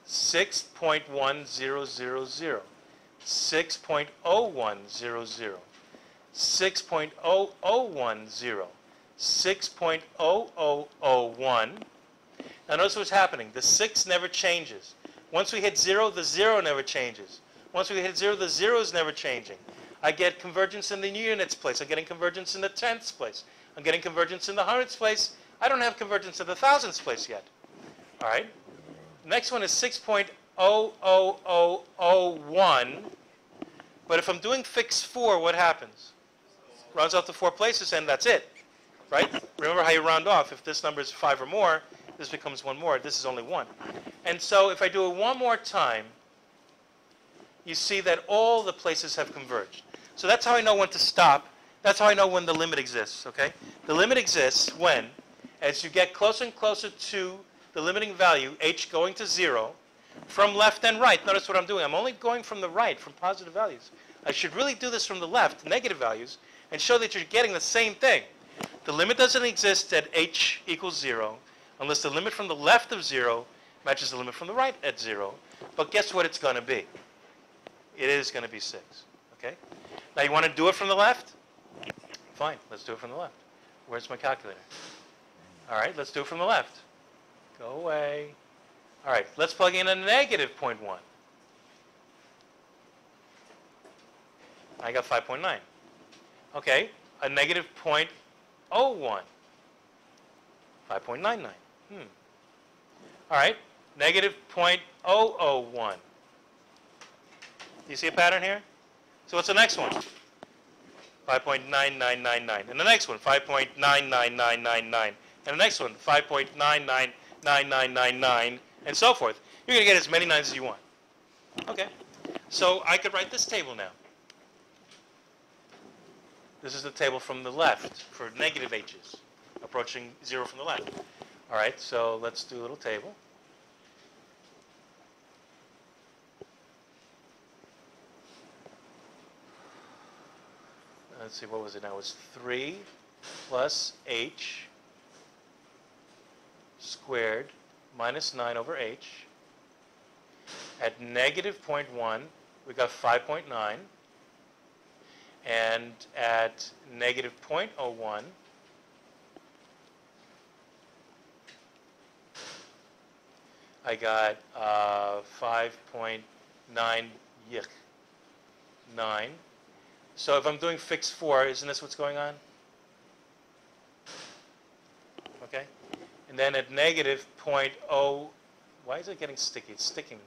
6.1000, 6.0100, 6.0010, 6.0001. Now notice what's happening. The 6 never changes. Once we hit 0, the 0 never changes. Once we hit 0, the 0 is never changing. I get convergence in the units place. I'm getting convergence in the tenths place. I'm getting convergence in the hundredths place. I don't have convergence in the thousandths place yet. All right? Next one is 6.00001. But if I'm doing fix 4, what happens? Rounds off to 4 places, and that's it. Right? Remember how you round off. If this number is 5 or more, this becomes 1 more. This is only 1. And so if I do it one more time, you see that all the places have converged. So that's how I know when to stop. That's how I know when the limit exists, okay? The limit exists when, as you get closer and closer to the limiting value, h going to 0, from left and right. Notice what I'm doing. I'm only going from the right, from positive values. I should really do this from the left, negative values, and show that you're getting the same thing. The limit doesn't exist at h equals 0 unless the limit from the left of 0 matches the limit from the right at 0. But guess what it's going to be? It is going to be 6. Okay? Now you want to do it from the left? Fine, let's do it from the left. Where's my calculator? All right, let's do it from the left. Go away. All right, let's plug in a negative 0.1. I got 5.9. Okay, a negative 0.01. 5.99. All right, negative 0.001. Do you see a pattern here? So what's the next one? 5.9999. And the next one, 5.99999. And the next one, 5.999999, and so forth. You're going to get as many 9s as you want. Okay. So I could write this table now. This is the table from the left for negative h's, approaching 0 from the left. All right, so let's do a little table. Let's see, what was it now? It was 3 plus h squared minus 9 over h. At negative 0.1, we got 5.9. And at negative 0.01, I got 5.9 9. So if I'm doing fix 4, isn't this what's going on? Okay. And then at negative 0.0, why is it getting sticky? It's sticking.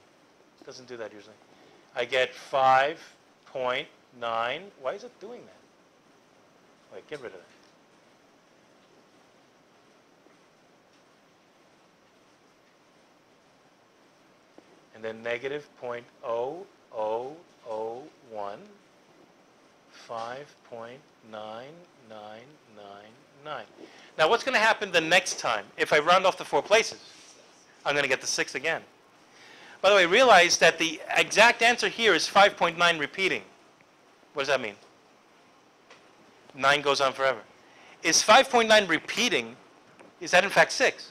It doesn't do that usually. I get 5.9. Why is it doing that? Wait, get rid of that. And then negative 0.0001, 5.9999. Now what's going to happen the next time? If I round off the 4 places, I'm going to get the 6 again. By the way, realize that the exact answer here is 5.9 repeating. What does that mean? 9 goes on forever. Is 5.9 repeating, is that in fact 6?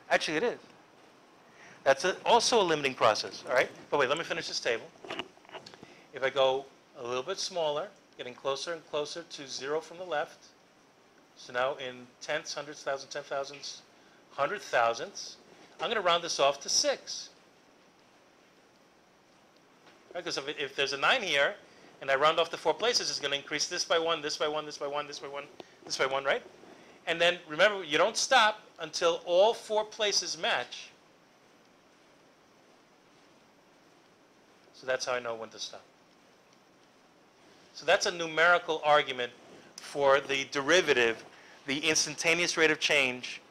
Actually it is. That's also a limiting process, all right? But wait, let me finish this table. If I go a little bit smaller, getting closer and closer to 0 from the left, so now in tenths, hundredths, thousands, 10,000s, 100,000ths, I'm going to round this off to 6. Right? Because if there's a 9 here, and I round off the 4 places, it's going to increase this by 1, this by 1, this by 1, this by 1, this by 1, right? And then remember, you don't stop until all 4 places match. So that's how I know when to stop. So that's a numerical argument for the derivative, the instantaneous rate of change,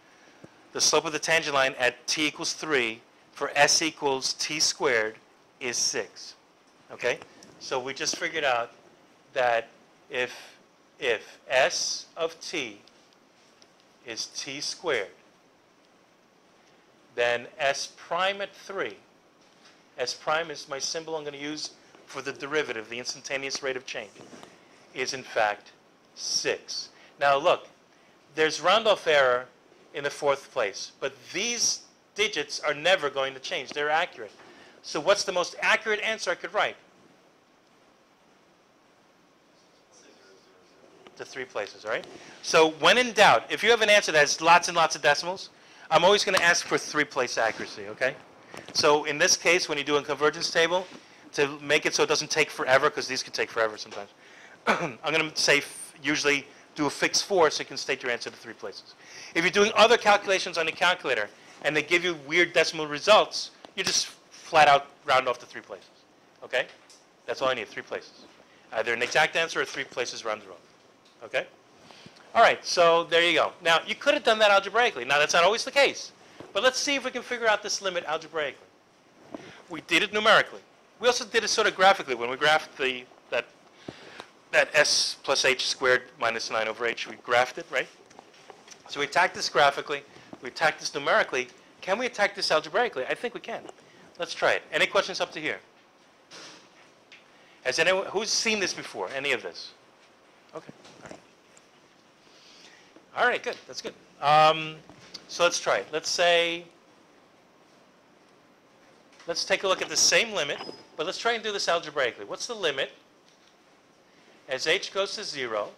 the slope of the tangent line at t equals 3 for s equals t squared is 6. Okay? So we just figured out that if s of t is t squared, then s prime at 3, S prime is my symbol I'm going to use for the derivative, the instantaneous rate of change, is in fact 6. Now look, there's round-off error in the 4th place, but these digits are never going to change. They're accurate. So what's the most accurate answer I could write? The 3 places, all right? So when in doubt, if you have an answer that has lots and lots of decimals, I'm always going to ask for 3-place accuracy, okay? So in this case, when you do a convergence table, to make it so it doesn't take forever, because these can take forever sometimes, I'm going to say usually do a fix 4 so you can state your answer to 3 places. If you're doing other calculations on the calculator and they give you weird decimal results, you just flat out round off to 3 places. Okay? That's all I need, 3 places. Either an exact answer or 3 places rounded off. Okay? All right, so there you go. Now, you could have done that algebraically. Now, that's not always the case. But let's see if we can figure out this limit algebraically. We did it numerically. We also did it sort of graphically when we graphed that s plus h squared minus 9 over h. We graphed it, right? So we attacked this graphically. We attacked this numerically. Can we attack this algebraically? I think we can. Let's try it. Any questions up to here? Has anyone, who's seen this before, any of this? Okay. All right. All right, good. That's good. So let's try it. Let's take a look at the same limit, but let's try and do this algebraically. What's the limit as h goes to 0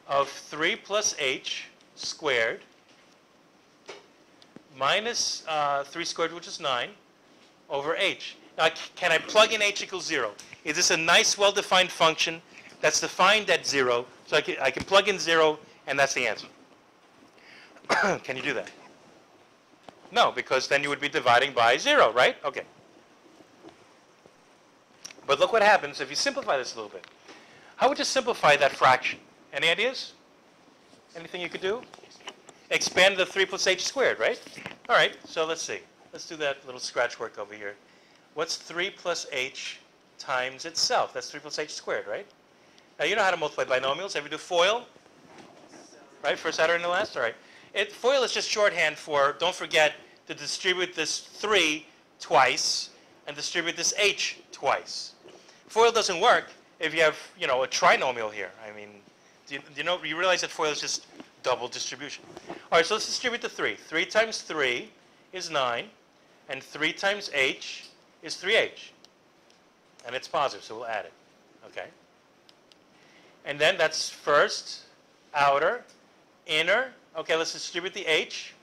of 3 plus h squared minus 3 squared, which is 9, over h? Now, can I plug in h equals 0? Is this a nice, well-defined function that's defined at 0? So I can plug in 0, and that's the answer. Can you do that? No, because then you would be dividing by 0, right? Okay. But look what happens if you simplify this a little bit. How would you simplify that fraction? Any ideas? Anything you could do? Expand the 3 plus h squared, right? All right, so let's see. Let's do that little scratch work over here. What's 3 plus h times itself? That's 3 plus h squared, right? Now, you know how to multiply binomials. Ever do FOIL? Right, first, outer, and the last? All right. FOIL is just shorthand for, don't forget to distribute this 3 twice and distribute this h twice. FOIL doesn't work if you have, you know, a trinomial here. I mean, you realize that FOIL is just double distribution. All right, so let's distribute the 3. 3 times 3 is 9, and 3 times h is 3h. And it's positive, so we'll add it. Okay? And then that's first, outer, inner. Okay, let's distribute the h.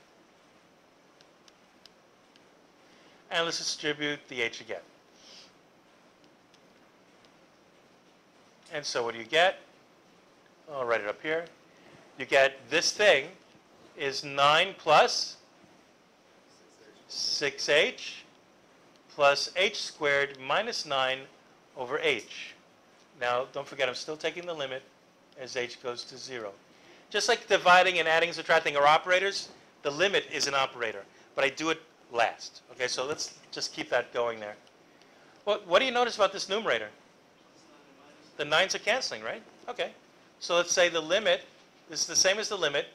And let's distribute the h again. And so what do you get? I'll write it up here. You get this thing is 9 plus 6h plus h squared minus 9 over h. Now, don't forget, I'm still taking the limit as h goes to 0. Just like dividing and adding and subtracting are operators, the limit is an operator. But I do it last. Okay, so let's just keep that going there. What do you notice about this numerator? The 9s are canceling, right? Okay. So let's say the limit is the same as the limit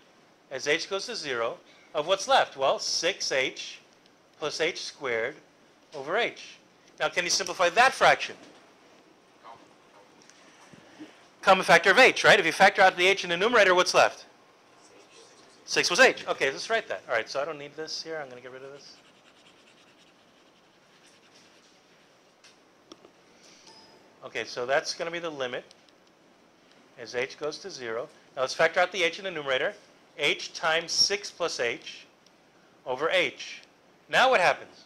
as h goes to 0 of what's left. Well, 6h plus h squared over h. Now, can you simplify that fraction? Common factor of h, right? If you factor out the h in the numerator, what's left? 6 was h. Okay, let's write that. All right, so I don't need this here. I'm going to get rid of this. Okay, so that's going to be the limit as h goes to 0. Now let's factor out the h in the numerator. H times 6 plus h over h. Now what happens?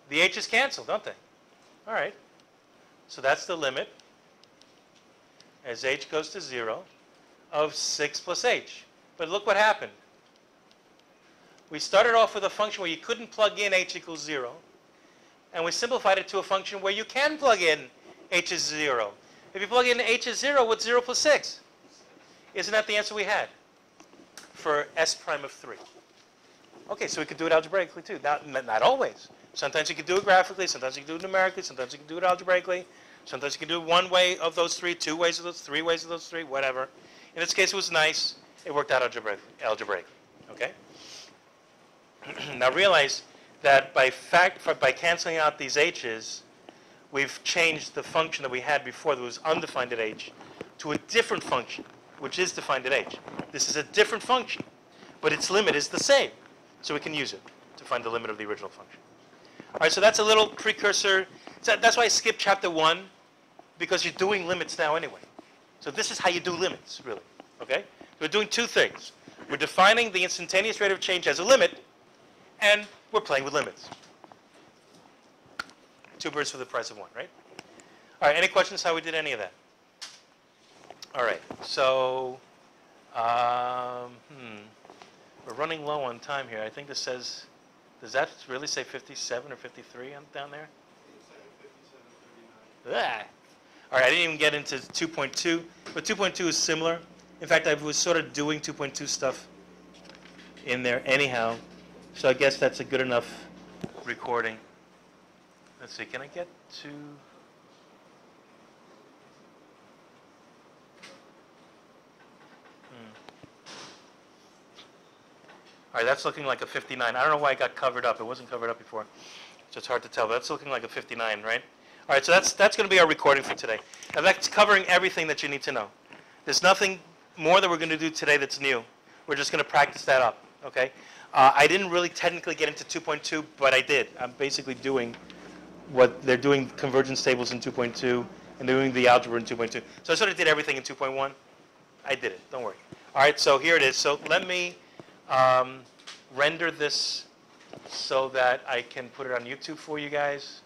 The h's cancel, don't they? All right. So that's the limit as h goes to 0 of 6 plus h. But look what happened. We started off with a function where you couldn't plug in h equals 0. And we simplified it to a function where you can plug in h is 0. If you plug in h is 0, what's 0 plus 6? Isn't that the answer we had for s prime of 3? Okay, so we could do it algebraically too. Not always. Sometimes you can do it graphically, sometimes you can do it numerically, sometimes you can do it algebraically, sometimes you can do it one way of those three, two ways of those, three ways of those three, whatever. In this case, it was nice. It worked out algebraically. Okay? Now realize that by canceling out these h's, we've changed the function that we had before that was undefined at h to a different function, which is defined at h. This is a different function, but its limit is the same. So we can use it to find the limit of the original function. All right, so that's a little precursor. So that's why I skipped chapter 1, because you're doing limits now anyway. So this is how you do limits, really. Okay? We're doing two things. We're defining the instantaneous rate of change as a limit, and we're playing with limits. Two birds for the price of one, right? All right, any questions how we did any of that? All right, so we're running low on time here. I think this says, does that really say 57 or 53 down there? Ah. All right, I didn't even get into 2.2, but 2.2 is similar. In fact, I was sort of doing 2.2 stuff in there anyhow, so I guess that's a good enough recording. Let's see, can I get to... All right, that's looking like a 59. I don't know why it got covered up. It wasn't covered up before, so it's hard to tell, but that's looking like a 59, right? All right, so that's going to be our recording for today. Now that's covering everything that you need to know. There's nothing more that we're going to do today that's new. We're just going to practice that up, okay? I didn't really technically get into 2.2, but I did. I'm basically doing what they're doing, convergence tables in 2.2, and doing the algebra in 2.2. So I sort of did everything in 2.1. I did it, don't worry. All right, so here it is. So let me render this so that I can put it on YouTube for you guys.